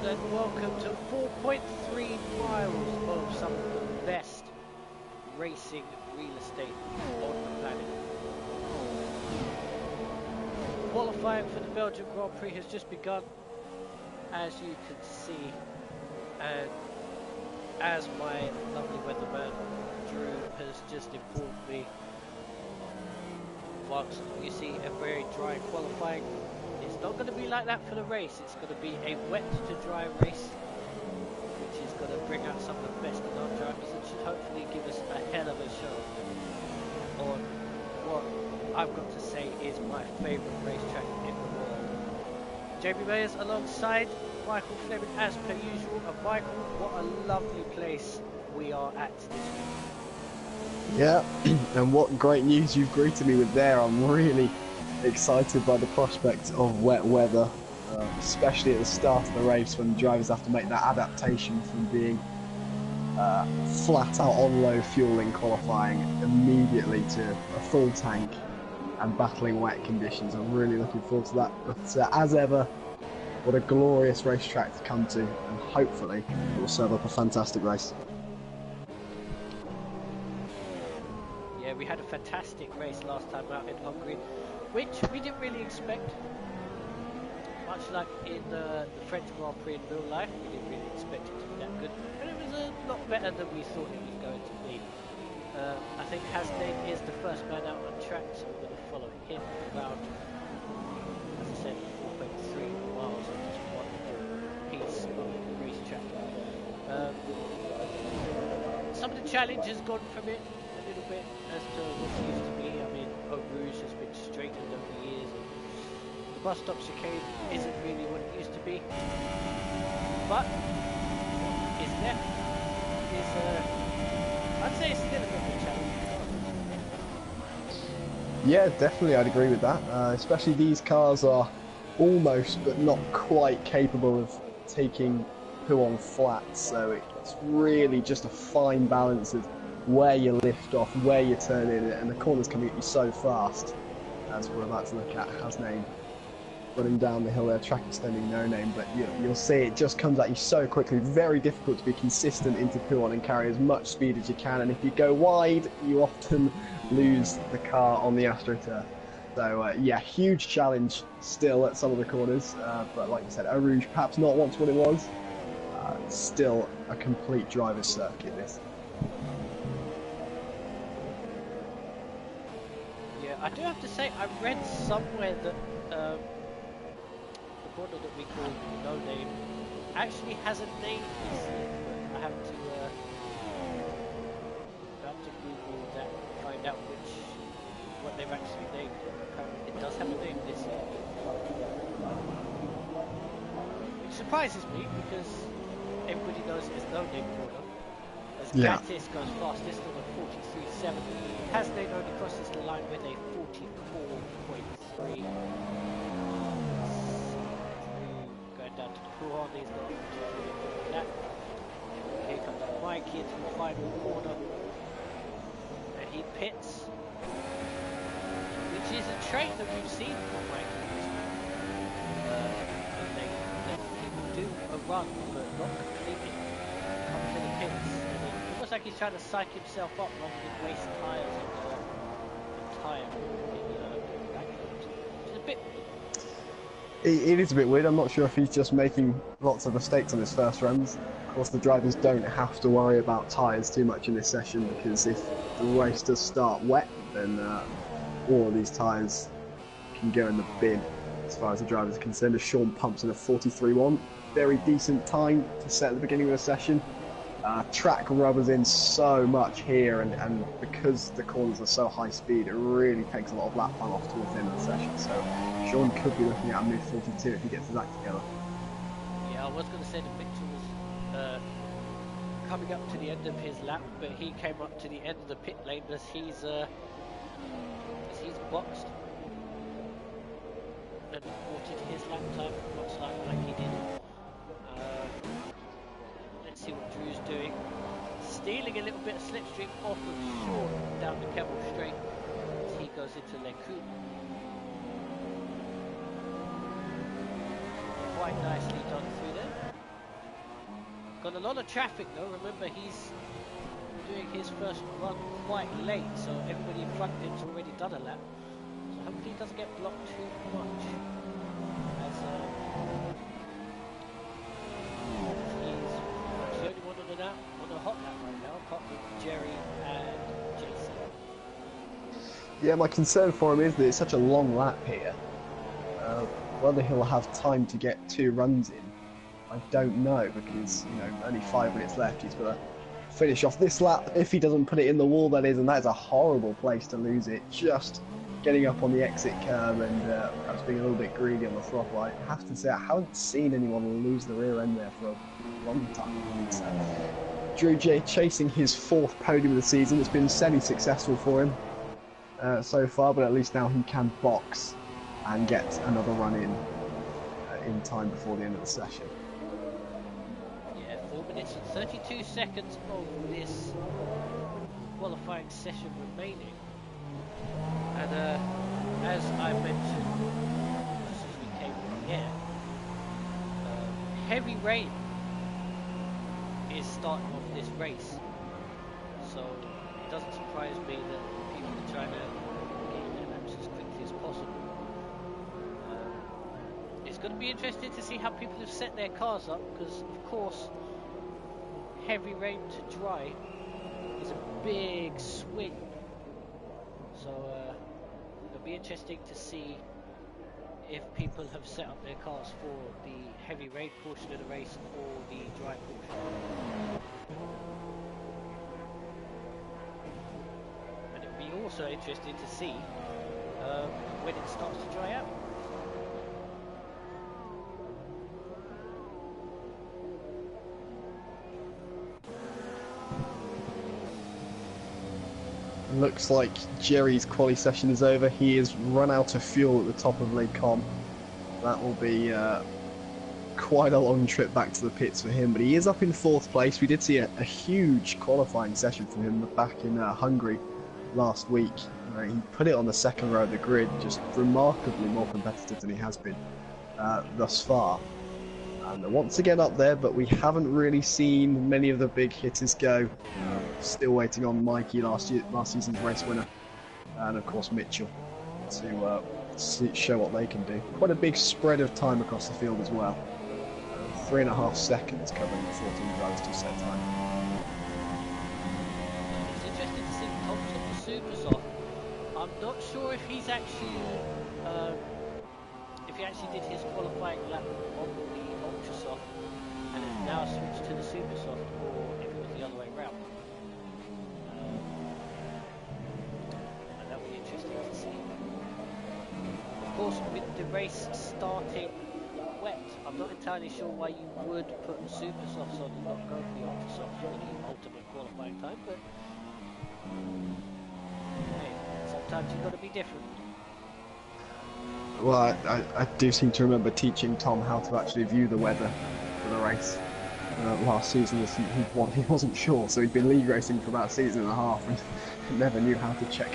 and welcome to 4.3 miles of some of the best racing real estate on the planet. Qualifying for the Belgian Grand Prix has just begun, as you can see, and as my lovely weatherman Drew has just informed me, whilst you see a very dry qualifying, it's not going to be like that for the race. It's going to be a wet to dry race, which is going to bring out some of the best in our drivers and should hopefully give us a hell of a show on what I've got to say is my favourite racetrack in the world. Jamie Mayers alongside Michael Fleming as per usual. And Michael, what a lovely place we are at this week. Yeah, and what great news you've greeted me with there. I'm really excited by the prospect of wet weather, especially at the start of the race when drivers have to make that adaptation from being flat out on low fuel in qualifying immediately to a full tank and battling wet conditions. I'm really looking forward to that. But as ever, what a glorious racetrack to come to, and hopefully it will serve up a fantastic race. Yeah, we had a fantastic race last time out in Hungary, which we didn't really expect. Much like in the French Grand Prix in real life, we didn't really expect it to be that good, but it was a lot better than we thought it was going to be. I think Hasnain is the first man out on track, so we're going to follow him around, as I said, 4.3 miles on just one piece of the racetrack. Some of the challenge has gone from it a little bit as to what it used to be. I mean, Eau Rouge has been straightened over the years, and the bus stop chicane isn't really what it used to be. But what is left is, I'd say it's still a bit of a challenge. Yeah, definitely, I'd agree with that. Especially these cars are almost but not quite capable of taking poo on flat, so it's really just a fine balance of where you lift off, where you turn in, and the corner's coming at you so fast. As we're about to look at Hasnain running down the hill there, track extending no name, but you'll see it just comes at you so quickly. Very difficult to be consistent into Pouon and carry as much speed as you can, and if you go wide you often lose the car on the AstroTurf. So yeah, huge challenge still at some of the corners, but like you said, Eau Rouge perhaps not once what it was. Still a complete driver's circuit this. Yeah, I do have to say, I read somewhere that the corner that we call No Name actually has a name. I have to Google that and find out what they've actually named it. Apparently it does have a name this year, which surprises me because everybody knows it's No Name corner. As Gatis goes fastest on a 43.7, Hasnain only crosses the line with a 44.3. Going down to the Pouon, he's got 43 that. Here comes Mikey into the final corner, and he pits, which is a trait that we've seen from Mikey. He will do a run, but not completely. Come to the pits. Looks like he's trying to psych himself up rather than waste tyres on the tyre backwards. Which is a bit weird. It is a bit weird. I'm not sure if he's just making lots of mistakes on his first runs. Of course, the drivers don't have to worry about tyres too much in this session, because if the race does start wet, then all of these tyres can go in the bin as far as the drivers are concerned. As Sean pumps in a 43.1, very decent time to set at the beginning of the session. Track rubbers in so much here, and because the corners are so high speed, it really takes a lot of lap time off towards the end of the session. So Sean could be looking at a mid 42 if he gets his act together. Yeah, I was going to say that Victor was coming up to the end of his lap, but he came up to the end of the pit lane as he's boxed and reported his lap time, much like he did. Let's see what Drew's doing. Stealing a little bit of slipstream off of Sean down the Kemmel Straight as he goes into Le Coup. Quite nicely done through there. Got a lot of traffic though. Remember, he's doing his first run quite late, so everybody in front of him's already done a lap. So hopefully he doesn't get blocked too much. As he's the only one on a hot lap right now, apart from Jerry and Jason. Yeah, my concern for him is that it's such a long lap here. Whether he'll have time to get 2 runs in, I don't know, because, you know, only 5 minutes left. He's got to finish off this lap. If he doesn't put it in the wall, that is, and that is a horrible place to lose it. Just getting up on the exit curb and perhaps being a little bit greedy on the throttle. I have to say, I haven't seen anyone lose the rear end there for a long time. So, Drew J chasing his 4th podium of the season. It's been semi-successful for him so far, but at least now he can box and get another run in time before the end of the session. Yeah, 4 minutes and 32 seconds of this qualifying session remaining. And as I mentioned just as we came on the air, heavy rain is starting off this race. So it doesn't surprise me that people are trying to get their laps as quickly as possible. It's going to be interesting to see how people have set their cars up, because of course heavy rain to dry is a big swing. So it'll be interesting to see if people have set up their cars for the heavy rain portion of the race or the dry portion. And it'll be also interesting to see when it starts to dry out. Looks like Jerry's quali session is over. He has run out of fuel at the top of Lake Com. That will be quite a long trip back to the pits for him, but he is up in 4th place. We did see a huge qualifying session from him back in Hungary last week. He put it on the 2nd row of the grid, just remarkably more competitive than he has been thus far. And once again up there, but we haven't really seen many of the big hitters go. Still waiting on Mikey, last season's race winner, and of course Mitchell, to show what they can do. Quite a big spread of time across the field as well. 3.5 seconds covering the 14 drivers to set time. It's interesting to see Thompson for super soft. I'm not sure if he's actually did his qualifying lap on the ultra soft and has now switched to the super soft, or if it was the other way around. And that would be interesting to see. Of course, with the race starting wet, I'm not entirely sure why you would put the super softs on and not go for the ultra softs for the ultimate qualifying time, but hey, sometimes you've got to be different. Well, I do seem to remember teaching Tom how to actually view the weather for the race last season. He wasn't sure, so he'd been league racing for about a season and a half and never knew how to check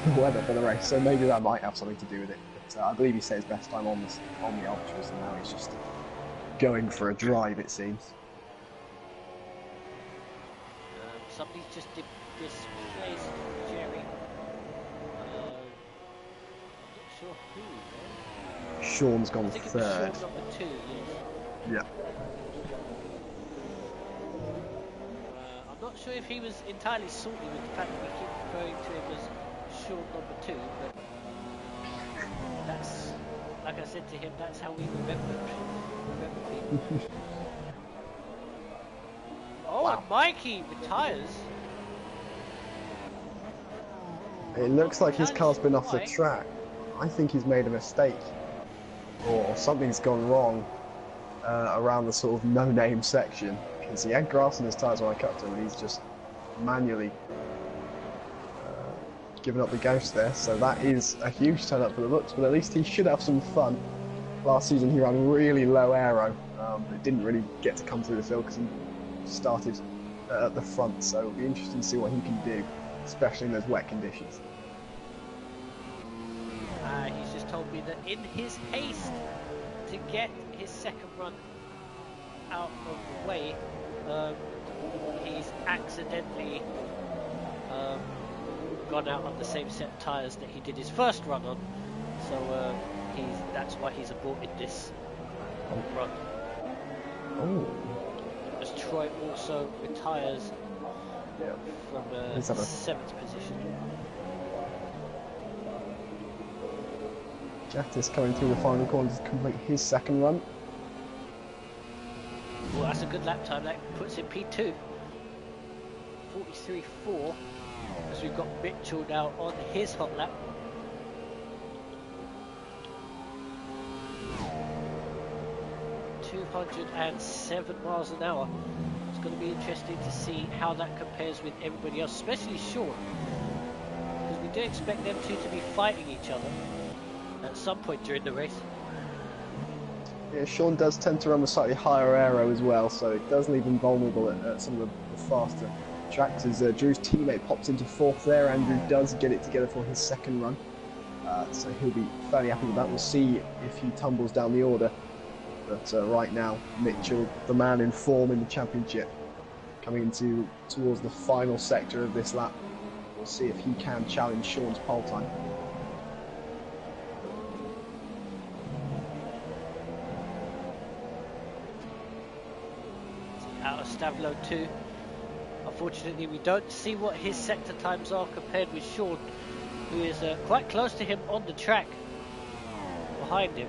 the weather for the race. So maybe that might have something to do with it. But I believe he set his best time on the ultras, and now he's just going for a drive, it seems. Somebody's just displaced Jerry. Sure who, though? Sean's gone I think 3rd. It was Sean number 2, yes. Yeah. I'm not sure if he was entirely salty with the fact that we keep referring to him as Sean number 2, but that's, like I said to him, that's how we remember people. Oh, wow. And Mikey retires. It looks like his car's been off the track. I think he's made a mistake, or something's gone wrong around the sort of no-name section, because he had grass in his tyres when I cut to him, and he's just manually given up the ghost there. So that is a huge turn up for the looks, but at least he should have some fun. Last season he ran really low aero, but didn't really get to come through the field because he started at the front, so it'll be interesting to see what he can do, especially in those wet conditions. He's just told me that in his haste to get his second run out of the way, he's accidentally gone out on the same set of tyres that he did his first run on, so that's why he's aborted this run. Oh. As Troy also retires from 7th position. Gatis coming through the final corner to complete his second run. Well, that's a good lap time. That puts him P2. 43.4. As we've got Mitchell now on his hot lap. ...207 miles an hour. It's going to be interesting to see how that compares with everybody else, especially Sean. Because we do expect them two to be fighting each other at some point during the race. Yeah, Sean does tend to run with slightly higher aero as well, so it does leave him vulnerable at some of the faster tracks. As Drew's teammate pops into 4th there, Andrew does get it together for his second run, so he'll be fairly happy with that. We'll see if he tumbles down the order, but right now Mitchell, the man in form in the championship, coming towards the final sector of this lap. We'll see if he can challenge Sean's pole time. Out of Stavlo 2. Unfortunately, we don't see what his sector times are compared with Sean, who is quite close to him on the track behind him.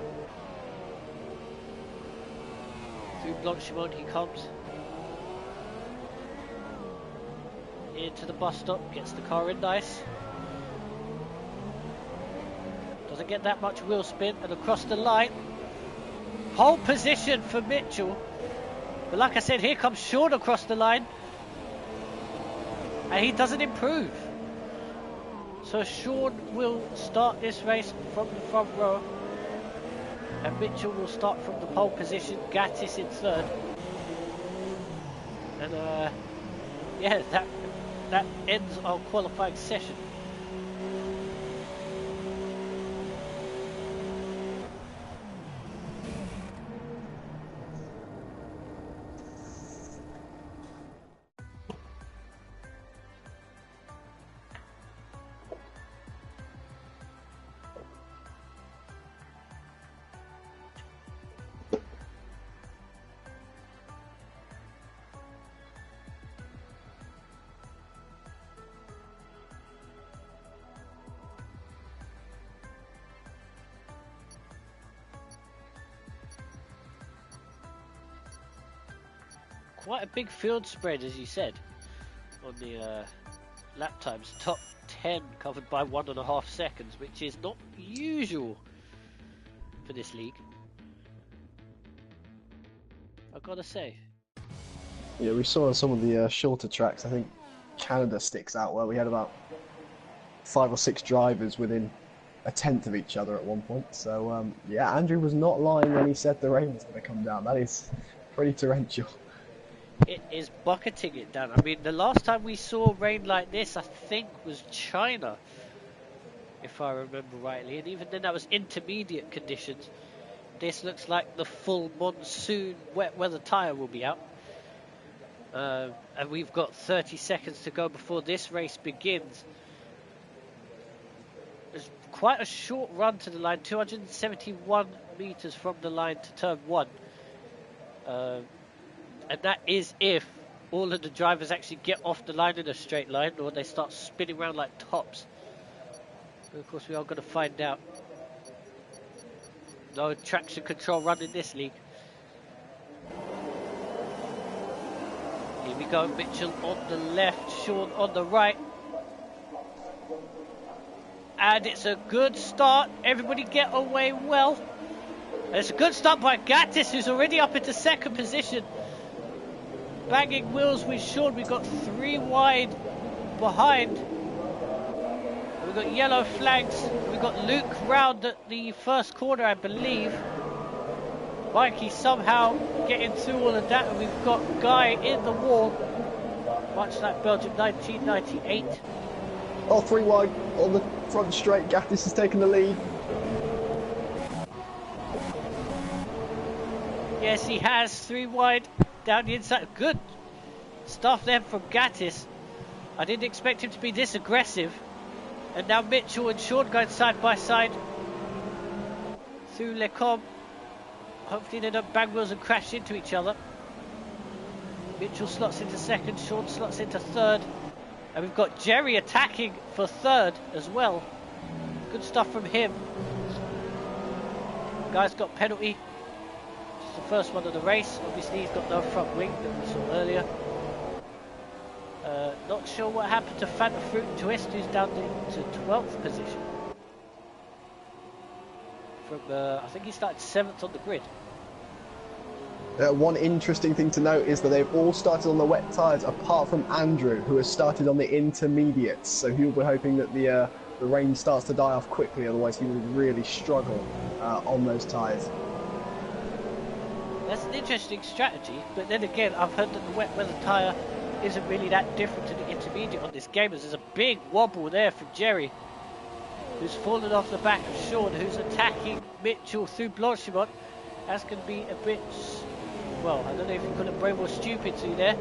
Through Blanchimont he comes into the bus stop, gets the car in nice. Doesn't get that much wheel spin, and across the line. Pole position for Mitchell. But like I said, here comes Sean across the line. And he doesn't improve. So Sean will start this race from the front row. And Mitchell will start from the pole position. Gatis in 3rd. And yeah, that ends our qualifying session. Quite a big field spread, as you said, on the lap times. Top 10 covered by 1.5 seconds, which is not usual for this league, I've got to say. Yeah, we saw some of the shorter tracks. I think Canada sticks out where we had about 5 or 6 drivers within a tenth of each other at one point. So yeah, Andrew was not lying when he said the rain was going to come down. That is pretty torrential. It is bucketing it down. I mean, the last time we saw rain like this, I think, was China, if I remember rightly. And even then, that was intermediate conditions. This looks like the full monsoon wet weather tyre will be out. And we've got 30 seconds to go before this race begins. There's quite a short run to the line, 271 metres from the line to turn 1. And that is if all of the drivers actually get off the line in a straight line, or they start spinning around like tops. And of course, we are going to find out. No traction control run in this league. Here we go, Mitchell on the left, Sean on the right. And it's a good start. Everybody get away well. And it's a good start by Gatis, who's already up into 2nd position. Banging wheels with Sean. We've got 3 wide behind. We've got yellow flags. We've got Luke round at the first corner, I believe. Mikey somehow getting through all of that. And we've got Guy in the wall, much like Belgium 1998. Oh, 3 wide on the front straight. Gatis has taken the lead. Yes, he has. 3 wide down the inside. Good stuff there from Gatis. I didn't expect him to be this aggressive. And now Mitchell and Sean going side by side through Les Combes. Hopefully they don't bang wheels and crash into each other. Mitchell slots into second, Sean slots into third. And we've got Jerry attacking for third as well. Good stuff from him. Guy's got penalty. It's the first one of the race. Obviously he's got no front wing that we saw earlier. Not sure what happened to Fanta Fruit and Twist, who's down into 12th position. From I think he started 7th on the grid. One interesting thing to note is that they've all started on the wet tyres, apart from Andrew, who has started on the intermediates. So he'll be hoping that the rain starts to die off quickly, otherwise he would really struggle on those tyres. That's an interesting strategy, but then again, I've heard that the wet weather tyre isn't really that different to the intermediate on this game, as there's a big wobble there from Jerry, who's fallen off the back of Sean, who's attacking Mitchell through Blanchimont. That's going to be a bit, well, I don't know if you call it brave or stupid through there,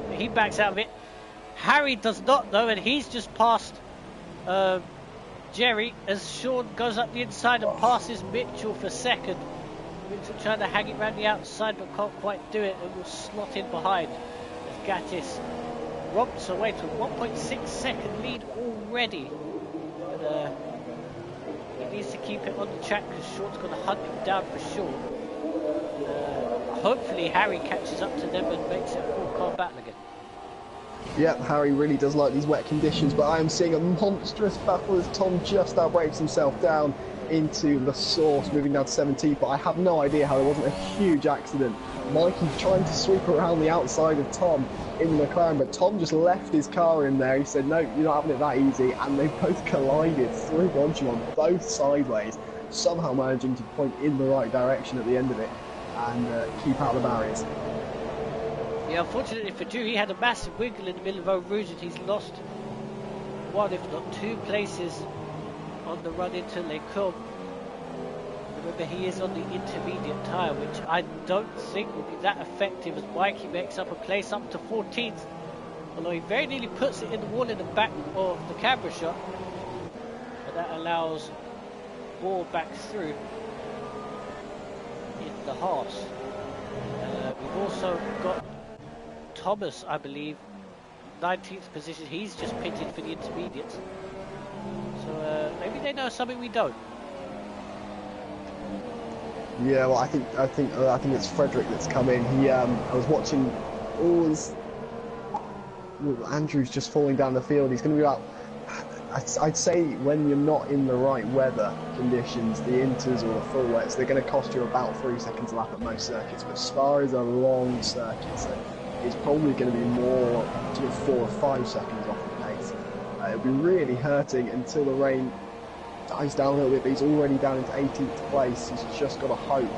but he backs out of it. Harry does not though, and he's just passed Jerry as Sean goes up the inside and passes Mitchell for second. Mitchell trying to hang it around the outside but can't quite do it, and will slot in behind as Gatis romps away to a 1.6 second lead already. And he needs to keep it on the track because Sean's going to hunt him down for sure. Hopefully Harry catches up to them and makes it a full car battle again. Yep, Harry really does like these wet conditions, but I am seeing a monstrous battle as Tom just outbrakes himself down into the source, moving down to 17th, but I have no idea how there wasn't a huge accident. Mikey trying to sweep around the outside of Tom in the McLaren, but Tom just left his car in there. He said, no, you're not having it that easy, and they both collided through Blanchimont, both sideways, somehow managing to point in the right direction at the end of it and keep out the barriers. Yeah, unfortunately for Drew, he had a massive wiggle in the middle of Eau Rouge, and he's lost one, if not two places on the run into Les Combes. Remember, he is on the intermediate tyre, which I don't think will be that effective as Mikey makes up a place up to 14th. Although he very nearly puts it in the wall in the back of the camera shot. But that allows ball back through in the Haas. We've also got Thomas, I believe, 19th position. He's just pitted for the intermediates. So maybe they know something we don't. Yeah, well, I think it's Frederick that's come in. He, I was watching all this. Andrew's just falling down the field. He's going to be about. I'd say when you're not in the right weather conditions, the inters or the full wets, they're going to cost you about 3 seconds a lap at most circuits. But Spa is a long circuit, so it's probably going to be more 4 or 5 seconds off the pace. It'll be really hurting until the rain dies down a little bit, but he's already down into 18th place. He's just got to hope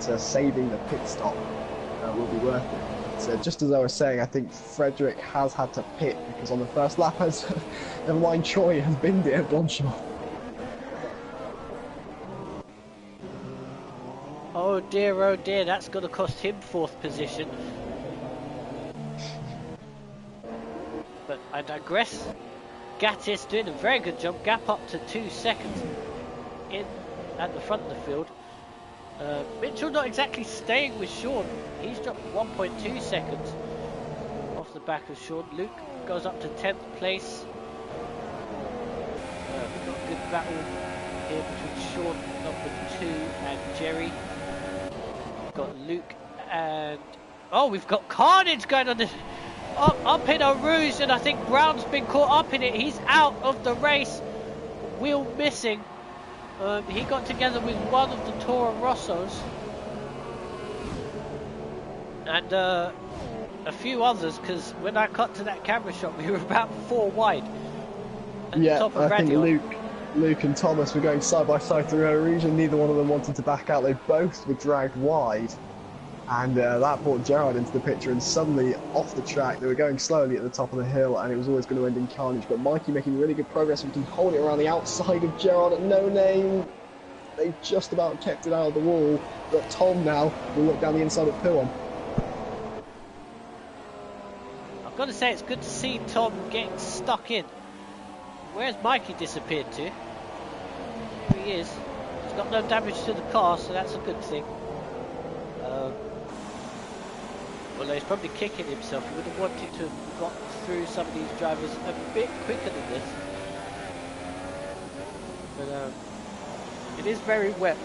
that saving the pit stop will be worth it. So just as I was saying, I think Frederick has had to pit because on the first lap, as never mind, Troy has binned it at Blanchimont. Oh dear, that's going to cost him 4th position. But I digress. Gatis doing a very good job, gap up to 2 seconds in at the front of the field. Mitchell not exactly staying with Sean. He's dropped 1.2 seconds off the back of Sean. Luke goes up to 10th place. We've got a good battle here between Sean, number 2, and Jerry. We've got Luke and... oh, we've got carnage going on up in Eau Rouge, and I think Brown's been caught up in it. He's out of the race. Wheel missing. He got together with one of the Toro Rossos and a few others, because when I cut to that camera shot, we were about 4 wide. Yeah, I think Luke and Thomas were going side by side through Eau Rouge, and neither one of them wanted to back out. They both were dragged wide, and that brought Gerard into the picture, and suddenly off the track they were going slowly at the top of the hill, and it was always going to end in carnage. But Mikey making really good progress, we can hold it around the outside of Gerard at No Name. They've just about kept it out of the wall, but Tom now will look down the inside of Pouon. Gotta say, it's good to see Tom getting stuck in. Where's Mikey disappeared to? Here he is. He's got no damage to the car, so that's a good thing. Well, he's probably kicking himself. He would have wanted to have got through some of these drivers a bit quicker than this. But it is very wet.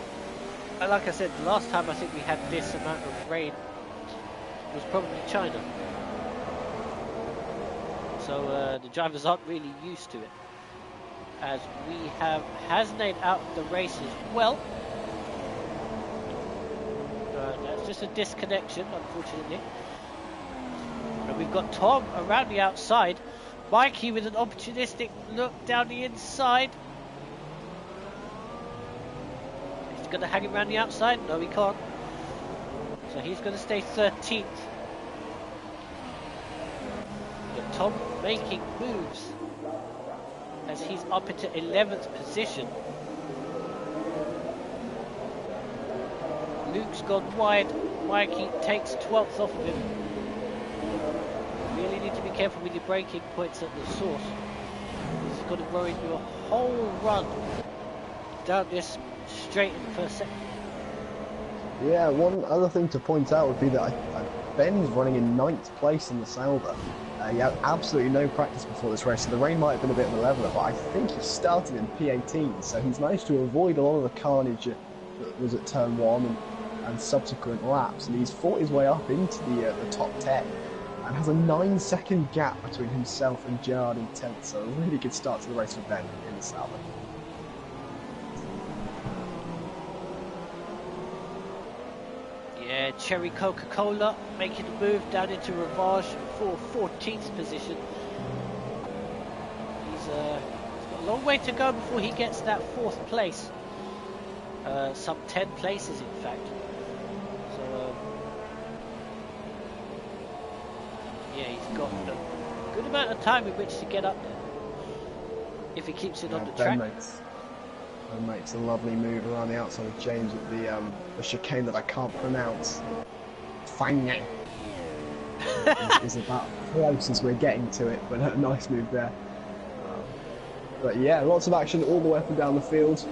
And like I said, the last time I think we had this amount of rain was probably China. So the drivers aren't really used to it. As we have Hasnaid out of the race as well. That's just a disconnection, unfortunately. And we've got Tom around the outside. Mikey with an opportunistic look down the inside. He's going to hang around the outside. No, he can't. So he's going to stay 13th. But Tom making moves as he's up into 11th position. Luke's gone wide. Mikey takes 12th off of him. Really need to be careful with your braking points at the source. This is going to ruin your whole run down this straight in the first sector. Yeah, one other thing to point out would be that Ben's running in 9th place in the Sauber. He had absolutely no practice before this race, so the rain might have been a bit of a leveler, but I think he started in P18, so he's managed to avoid a lot of the carnage that was at turn 1 and subsequent laps, and he's fought his way up into the top 10 and has a 9-second gap between himself and Gerard in 10th, so a really good start to the race for Ben in the Sauber. Yeah, Cherry Coca-Cola making a move down into Ravage for 14th position. He's got a long way to go before he gets that 4th place. Some 10 places in fact. So yeah, he's got a good amount of time in which to get up there if he keeps it on the track. Ben makes a lovely move around the outside of James at the chicane that I can't pronounce. Fleming is about close as we're getting to it, but a nice move there. But yeah, lots of action all the way up and down the field.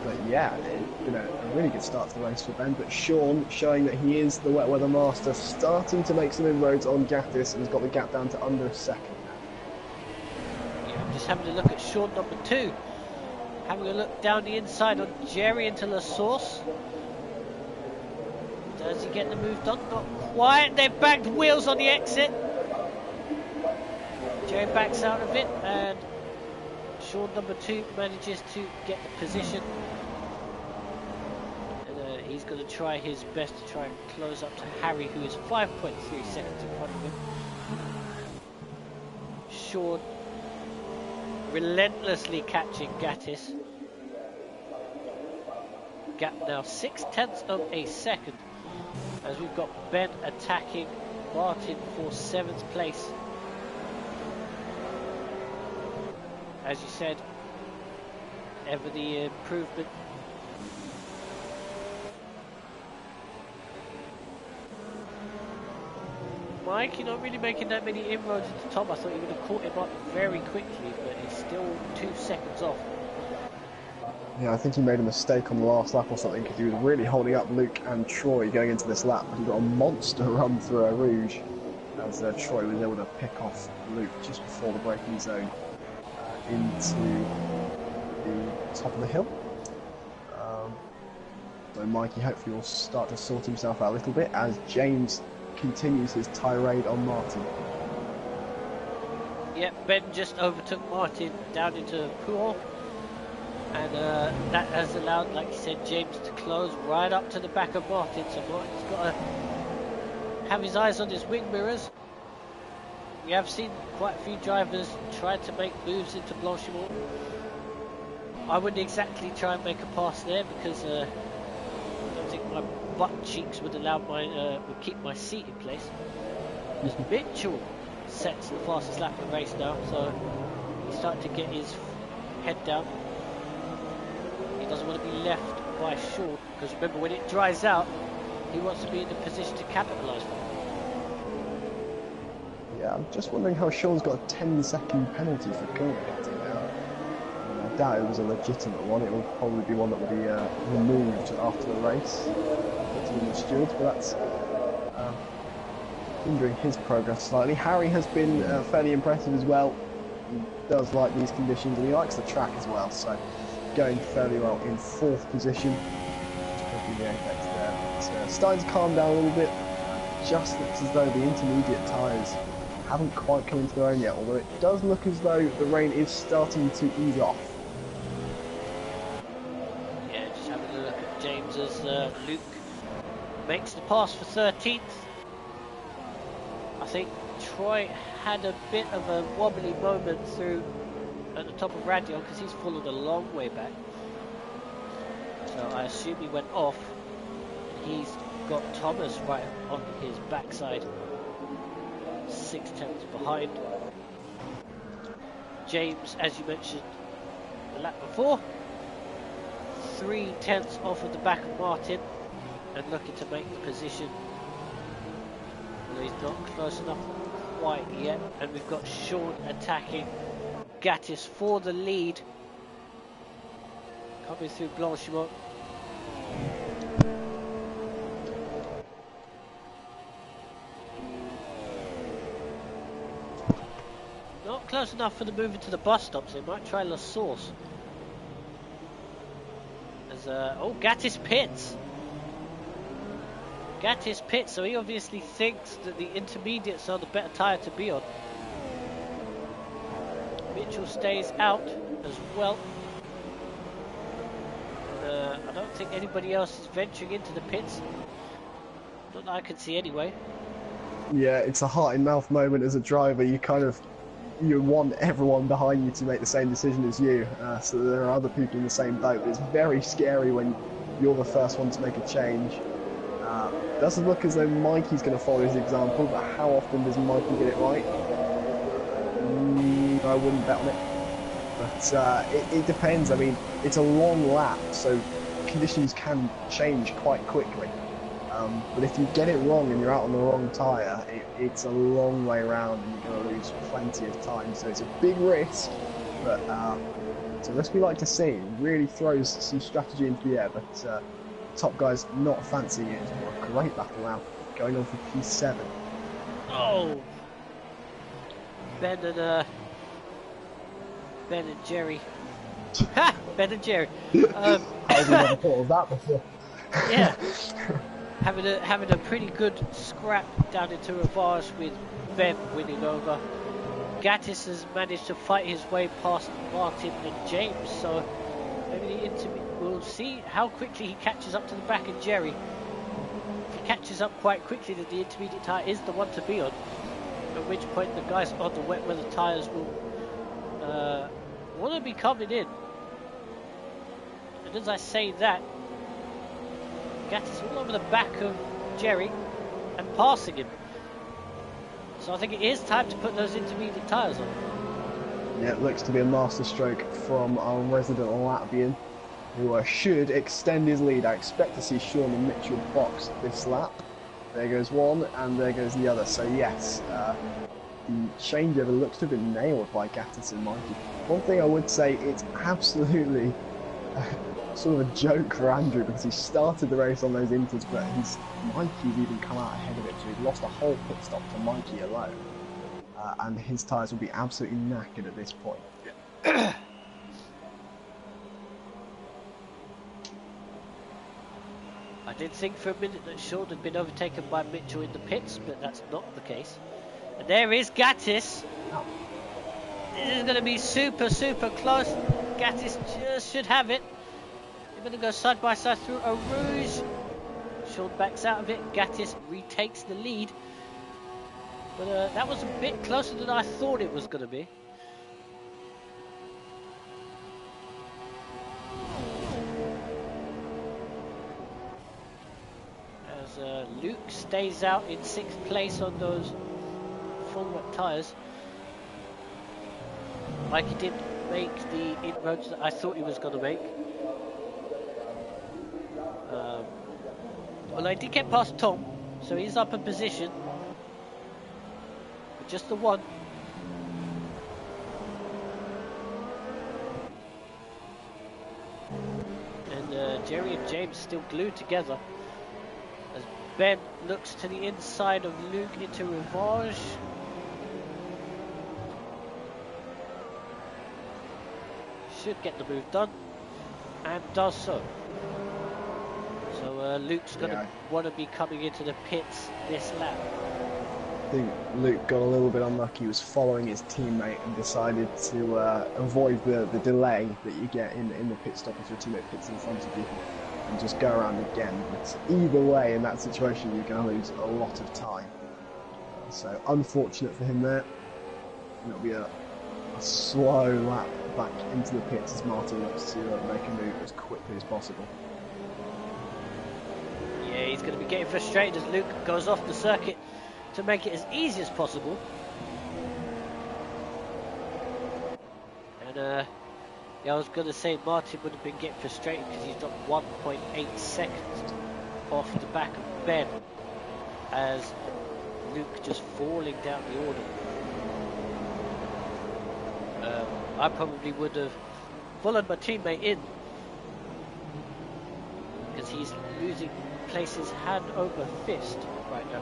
But yeah, it's been a really good start to the race for Ben. But Sean, showing that he is the wet weather master, starting to make some inroads on Gatis, and has got the gap down to under a second now. Yeah, I'm just having a look at Sean number 2. Having a look down the inside on Jerry into La Source. Does he get the move done? Not quite. They've bagged wheels on the exit. Jerry backs out of it, and Sean number 2 manages to get the position. And he's going to try his best to try and close up to Harry, who is 5.3 seconds in front of him. Sean relentlessly catching Gatis. Gap now 0.6 of a second as we've got Ben attacking Martin for 7th place. As you said, ever the improvement. Mikey not really making that many inroads into Tom. I thought he would have caught him up very quickly, but he's still 2 seconds off. Yeah, I think he made a mistake on the last lap or something, because he was really holding up Luke and Troy going into this lap, but he got a monster run through a Rouge as Troy was able to pick off Luke just before the braking zone into the top of the hill. So Mikey hopefully will start to sort himself out a little bit as James continues his tirade on Martin. Yep, Ben just overtook Martin down into Pool, and that has allowed, like you said, James to close right up to the back of Martin. So Martin's got to have his eyes on his wing mirrors. We have seen quite a few drivers try to make moves into Blanchimont. I wouldn't exactly try and make a pass there because I don't think my butt cheeks would allow would keep my seat in place. As Mitchell sets the fastest lap of the race now, so he's starting to get his head down. He doesn't want to be left by Sean, because remember, when it dries out, he wants to be in the position to capitalise from it. Yeah, I'm just wondering how Sean's got a 10-second penalty for currently getting now. I doubt it was a legitimate one. It will probably be one that will be removed after the race. To the stewards, but that's hindering his progress slightly. Harry has been fairly impressive as well. He does like these conditions and he likes the track as well, so going fairly well in 4th position. Just pushing the apex there. It's starting to calm down a little bit. Just looks as though the intermediate tyres haven't quite come into their own yet, although it does look as though the rain is starting to ease off. Yeah, just having a look at James as Luke makes the pass for 13th. I think Troy had a bit of a wobbly moment through at the top of Radio because he's followed a long way back. So I assume he went off. He's got Thomas right on his backside, 6 tenths behind. James, as you mentioned the lap before, 3 tenths off of the back of Martin and looking to make the position. Well, he's not close enough quite yet, and we've got Sean attacking Gatis for the lead. Coming through Blanchimont. Not close enough for the move into the bus stops. They might try La Source. As oh, Gatis pits. Gatis pits, so he obviously thinks that the intermediates are the better tyre to be on. Mitchell stays out as well. I don't think anybody else is venturing into the pits. Not that I can see anyway. Yeah, it's a heart-in-mouth moment as a driver. You want everyone behind you to make the same decision as you, so that there are other people in the same boat. But it's very scary when you're the first one to make a change. Doesn't look as though Mikey's going to follow his example, but how often does Mikey get it right? I wouldn't bet on it. But it depends. I mean, it's a long lap, so conditions can change quite quickly. But if you get it wrong and you're out on the wrong tyre, it's a long way around and you're going to lose plenty of time. So it's a big risk, but it's a risk we like to see. It really throws some strategy into the air, but top guy's not fancying it. A great battle now, going on for P7. Oh! Ben and Jerry. Ha! Ben and Jerry. I've never thought of that before. Yeah. Having a pretty good scrap down into reverse with Bev winning over. Gatis has managed to fight his way past Martin and James, so maybe we'll see how quickly he catches up to the back of Jerry. If he catches up quite quickly, then the intermediate tyre is the one to be on. At which point the guys on the wet weather tyres will want to be coming in. And as I say that, Gatis all over the back of Jerry and passing him. So I think it is time to put those intermediate tyres on. Yeah, it looks to be a masterstroke from our resident Latvian, who should extend his lead. I expect to see Sean and Mitchell box this lap. There goes one, and there goes the other. So yes, the changeover looks to have been nailed by Gatis and Mikey. One thing I would say, it's absolutely sort of a joke for Andrew, because he started the race on those inters, but Mikey's even come out ahead of it, so he's lost a whole pit stop to Mikey alone. And his tyres will be absolutely knackered at this point. I did think for a minute that Sean had been overtaken by Mitchell in the pits, but that's not the case. And there is Gatis. Oh. This is going to be super, super close. Gatis just should have it. They're going to go side by side through a Rouge. Sean backs out of it. Gatis retakes the lead. But that was a bit closer than I thought it was going to be. As Luke stays out in 6th place on those full wet tyres. Mikey didn't make the inroads that I thought he was going to make. Well, I did get past Tom, so he's up in position. Just the one. And Jerry and James still glued together. As Ben looks to the inside of Luke into Rivage. Should get the move done. And does so. So Luke's going to want to be coming into the pits this lap. I think Luke got a little bit unlucky. He was following his teammate and decided to avoid the delay that you get in the pit stop if your teammate pits in front of you and just go around again. But either way, in that situation, you're going to lose a lot of time. So unfortunate for him there. It'll be a slow lap back into the pits as Martin looks to make a move as quickly as possible. Yeah, he's going to be getting frustrated as Luke goes off the circuit to make it as easy as possible. And yeah, I was going to say Martin would have been getting frustrated because he's dropped 1.8 seconds off the back of Ben as Luke just falling down the order. I probably would have followed my teammate in because he's losing places hand over fist right now.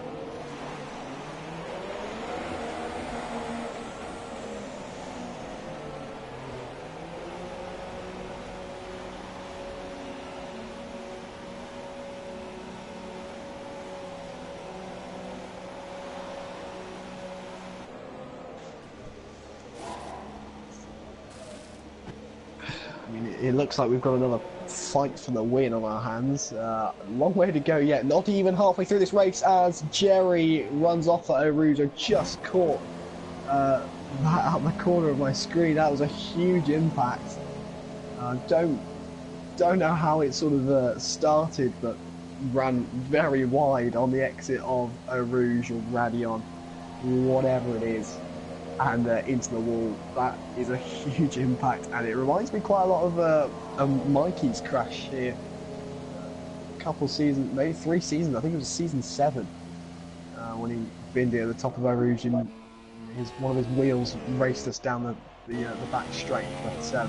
It looks like we've got another fight for the win on our hands. Long way to go yet. Not even halfway through this race as Jerry runs off at Eau Rouge. I just caught that out the corner of my screen. That was a huge impact. Don't know how it sort of started, but ran very wide on the exit of Eau Rouge or Radion, whatever it is. And into the wall. That is a huge impact, and it reminds me quite a lot of Mikey's crash here. A couple seasons, maybe 3 seasons. I think it was season 7 when he binned it at the top of Eau Rouge, and one of his wheels raced us down the back straight. But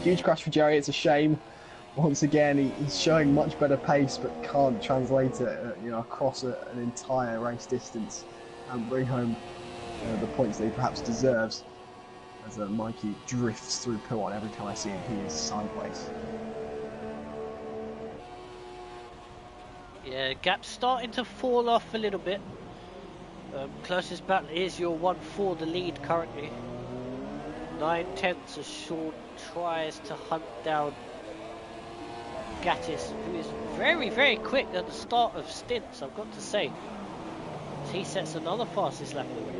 huge crash for Jerry. It's a shame. Once again, he's showing much better pace, but can't translate it, across an entire race distance and bring home the points that he perhaps deserves, as Mikey drifts through P1 every time I see him. He is sideways. Yeah, gap's starting to fall off a little bit. Closest battle is your 1-4, the lead currently. 9/10 as Sean tries to hunt down Gatis, who is very, very quick at the start of stints, I've got to say. He sets another fastest lap of the race.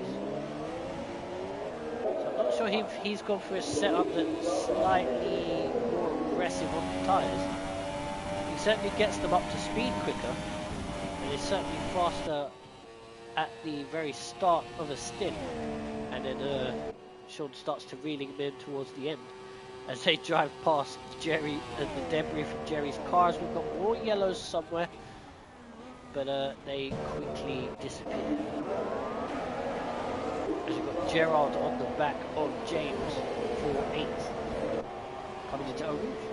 I'm not sure if he's gone for a setup that's slightly more aggressive on the tyres. He certainly gets them up to speed quicker, and is certainly faster at the very start of a stint. And then Sean starts to reeling them in towards the end as they drive past Jerry and the debris from Jerry's cars. We've got more yellows somewhere, but they quickly disappear. As we've got Gerard on the back of James for 8th, coming into Eau Rouge.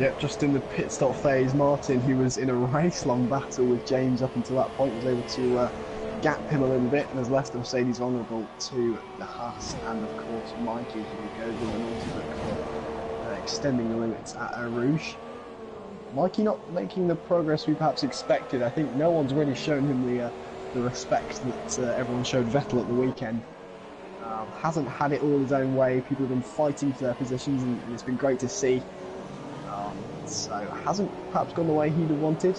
Yep, just in the pit stop phase, Martin, who was in a race-long battle with James up until that point, was able to gap him a little bit and has left the Mercedes vulnerable to the Haas and, of course, Mikey, who goes with an ultimate for extending the limits at Eau Rouge. Mikey not making the progress we perhaps expected. I think no one's really shown him the respect that everyone showed Vettel at the weekend. Hasn't had it all his own way. People have been fighting for their positions, and it's been great to see. So hasn't perhaps gone the way he'd have wanted,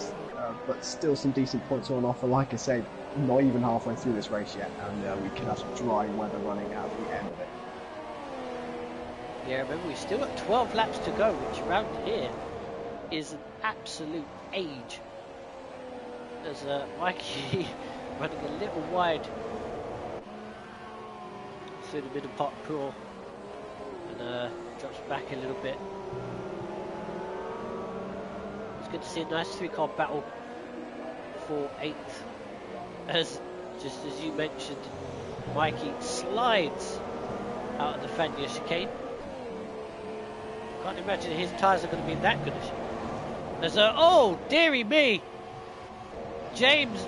but still some decent points on offer. Like I said, not even halfway through this race yet, and we could have some dry weather running out at the end of it. Yeah, remember, we've still got 12 laps to go, which around here is an absolute age. There's Mikey running a little wide through the middle part pool, and drops back a little bit. It's good to see a nice 3-car battle for 8th as just as you mentioned, Mikey slides out of the Fania chicane. Can't imagine his tyres are going to be in that good a shape. There's a, oh dearie me! James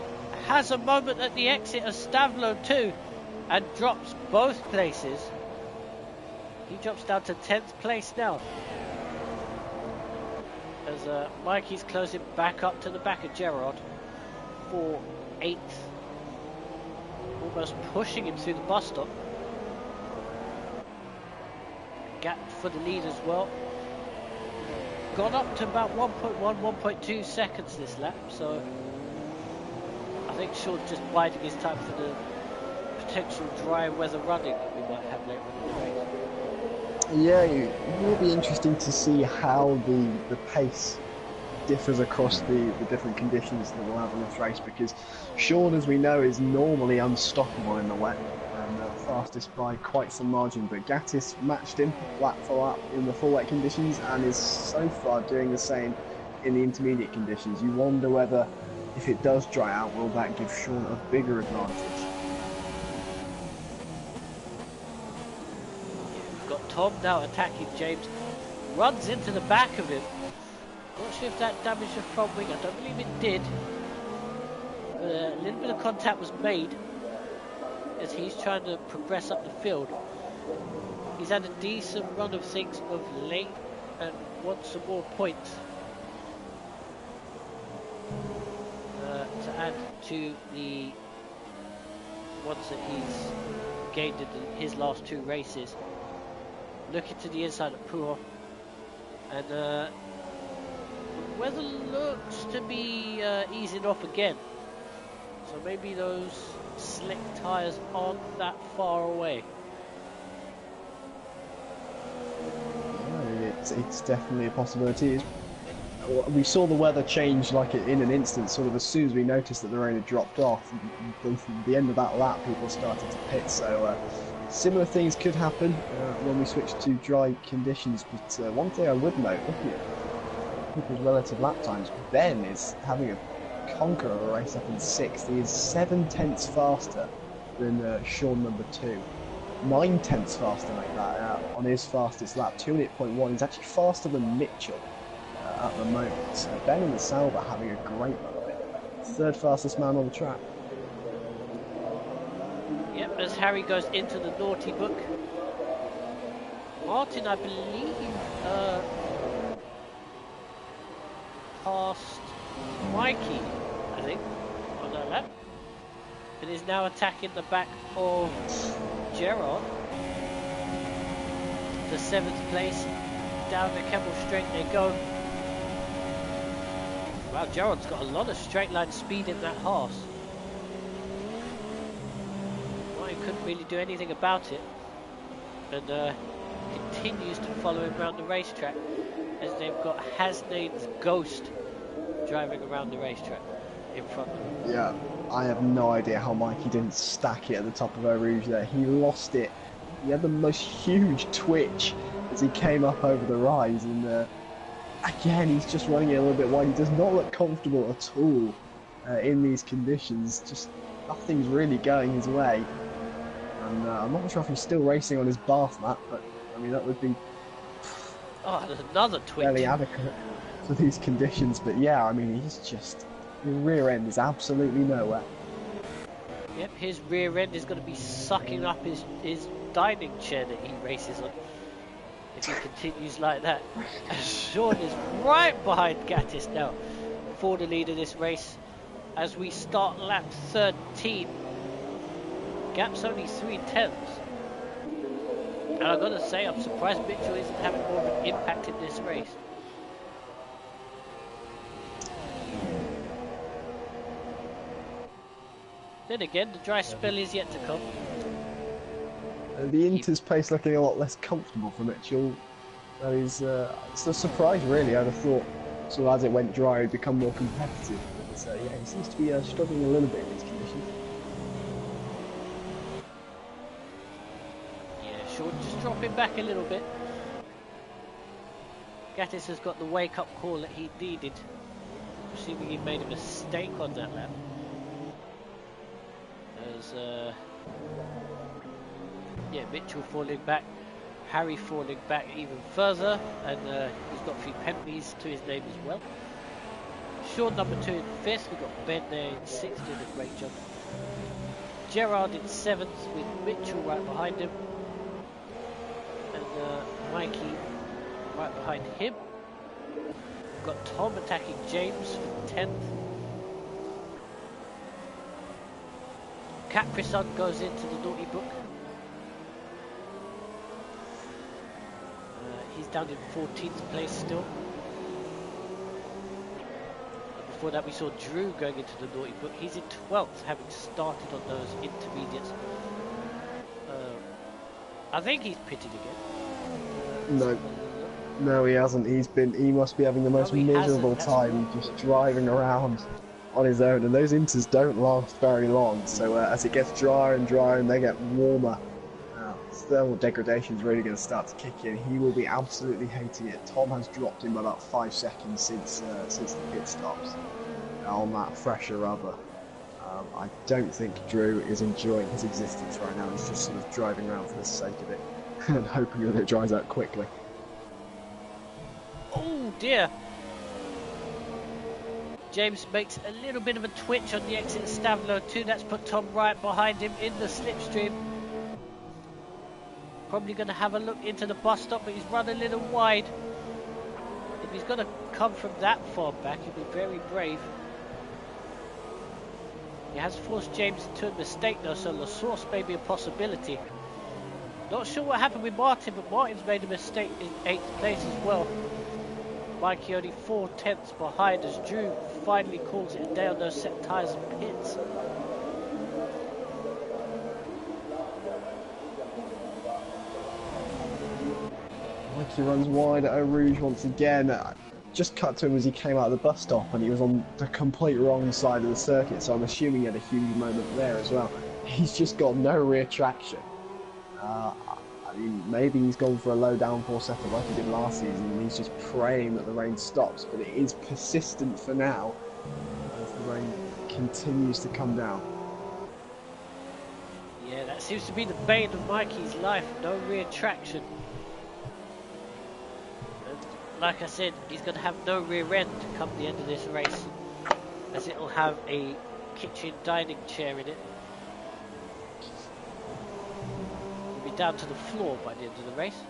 has a moment at the exit of Stavlo too, and drops both places. He drops down to 10th place now. As Mikey's closing back up to the back of Gerard for 8th. Almost pushing him through the bus stop. Gap for the lead as well. Gone up to about 1.1, 1.2 seconds this lap, so I think Sean just biding his time for the potential dry weather running that we might have later in the race. Yeah, it will be interesting to see how the pace differs across the different conditions that we'll have in this race, because Sean, as we know, is normally unstoppable in the wet and fastest by quite some margin, but Gatis matched him lap for lap in the full wet conditions and is so far doing the same in the intermediate conditions. You wonder whether, if it does dry out, will that give Sean a bigger advantage? Tom now attacking James, runs into the back of him. Not sure if that damaged the front wing, I don't believe it did. A little bit of contact was made as he's trying to progress up the field. He's had a decent run of things of late and wants some more points to add to the ones that he's gained in his last 2 races. Looking to the inside of Prix, and the weather looks to be easing off again, so maybe those slick tyres aren't that far away. It's definitely a possibility. We saw the weather change like in an instant, sort of as soon as we noticed that the rain had dropped off. The end of that lap, people started to pit, so similar things could happen when we switch to dry conditions, but one thing I would note, looking at people's relative lap times, Ben is having a conquer of a race up in 6th. He is 7 tenths faster than Sean number 2. 9 tenths faster like that on his fastest lap, 2:08.1. He's actually faster than Mitchell at the moment. So Ben and the Sauber having a great run of it. 3rd fastest man on the track. Yep, as Harry goes into the naughty book. Martin, I believe, passed Mikey, I think, on that lap. And is now attacking the back of Gerard. The 7th place. Down the Kemmel Straight they go. Wow, Gerard's got a lot of straight line speed in that horse. Couldn't really do anything about it, and continues to follow him around the racetrack as they've got Hasnane's Ghost driving around the racetrack in front of him. Yeah, I have no idea how Mikey didn't stack it at the top of Eau Rouge there. He lost it. He had the most huge twitch as he came up over the rise, and again he's just running it a little bit wide. He does not look comfortable at all in these conditions. Just nothing's really going his way. And I'm not sure if he's still racing on his bath mat, but I mean that would be there's another twitch. Fairly adequate for these conditions. But yeah, I mean he's just, his rear end is absolutely nowhere. Yep, his rear end is going to be sucking up his dining chair that he races on if he continues like that. Sean is right behind Gatis now for the lead of this race as we start lap 13. Gap's only 3 tenths. And I've got to say, I'm surprised Mitchell isn't having more of an impact in this race. Then again, the dry spell is yet to come. The Inter's pace looking a lot less comfortable for Mitchell. That is, it's a surprise really. I'd have thought, sort of as it went dry, he'd become more competitive. But yeah, he seems to be struggling a little bit in these conditions. Just dropping back a little bit. Gatis has got the wake-up call that he needed, assuming he made a mistake on that lap. was yeah, Mitchell falling back, Harry falling back even further, and he's got a few penalties to his name as well. Sean number 2 in 5th, we've got Ben there in 6th doing a great job. Gerard in 7th with Mitchell right behind him, and Mikey right behind him. We've got Tom attacking James for 10th. Capricorn goes into the naughty book. He's down in 14th place still. Before that we saw Drew going into the naughty book. He's in 12th, having started on those intermediates. I think he's pitted again. No, he hasn't. He must be having the most miserable time just driving around on his own, and those inters don't last very long. So as it gets drier and drier and they get warmer, thermal degradation is really going to start to kick in. He will be absolutely hating it. Tom has dropped him by about 5 seconds since the pit stops on that fresher rubber. I don't think Drew is enjoying his existence right now. He's just sort of driving around for the sake of it and hoping that it dries out quickly. Oh dear! James makes a little bit of a twitch on the exit Stavlo too. That's put Tom right behind him in the slipstream. Probably going to have a look into the bus stop, but he's run a little wide. If he's going to come from that far back, he'll be very brave. He has forced James into a mistake though, so the source may be a possibility. Not sure what happened with Martin, but Martin's made a mistake in 8th place as well. Mikey only 4/10 behind as Drew finally calls it a day on those set tyres and pits. Mikey runs wide at Eau Rouge once again. Just cut to him as he came out of the bus stop, and he was on the complete wrong side of the circuit, so I'm assuming he had a huge moment there as well. He's just got no rear traction. I mean, maybe he's gone for a low downforce effort like he did last season, and he's just praying that the rain stops, but it is persistent for now as the rain continues to come down. Yeah, that seems to be the bane of Mikey's life, no rear traction. And like I said, he's going to have no rear end come the end of this race, as it will have a kitchen dining chair in it. Down to the floor by the end of the race.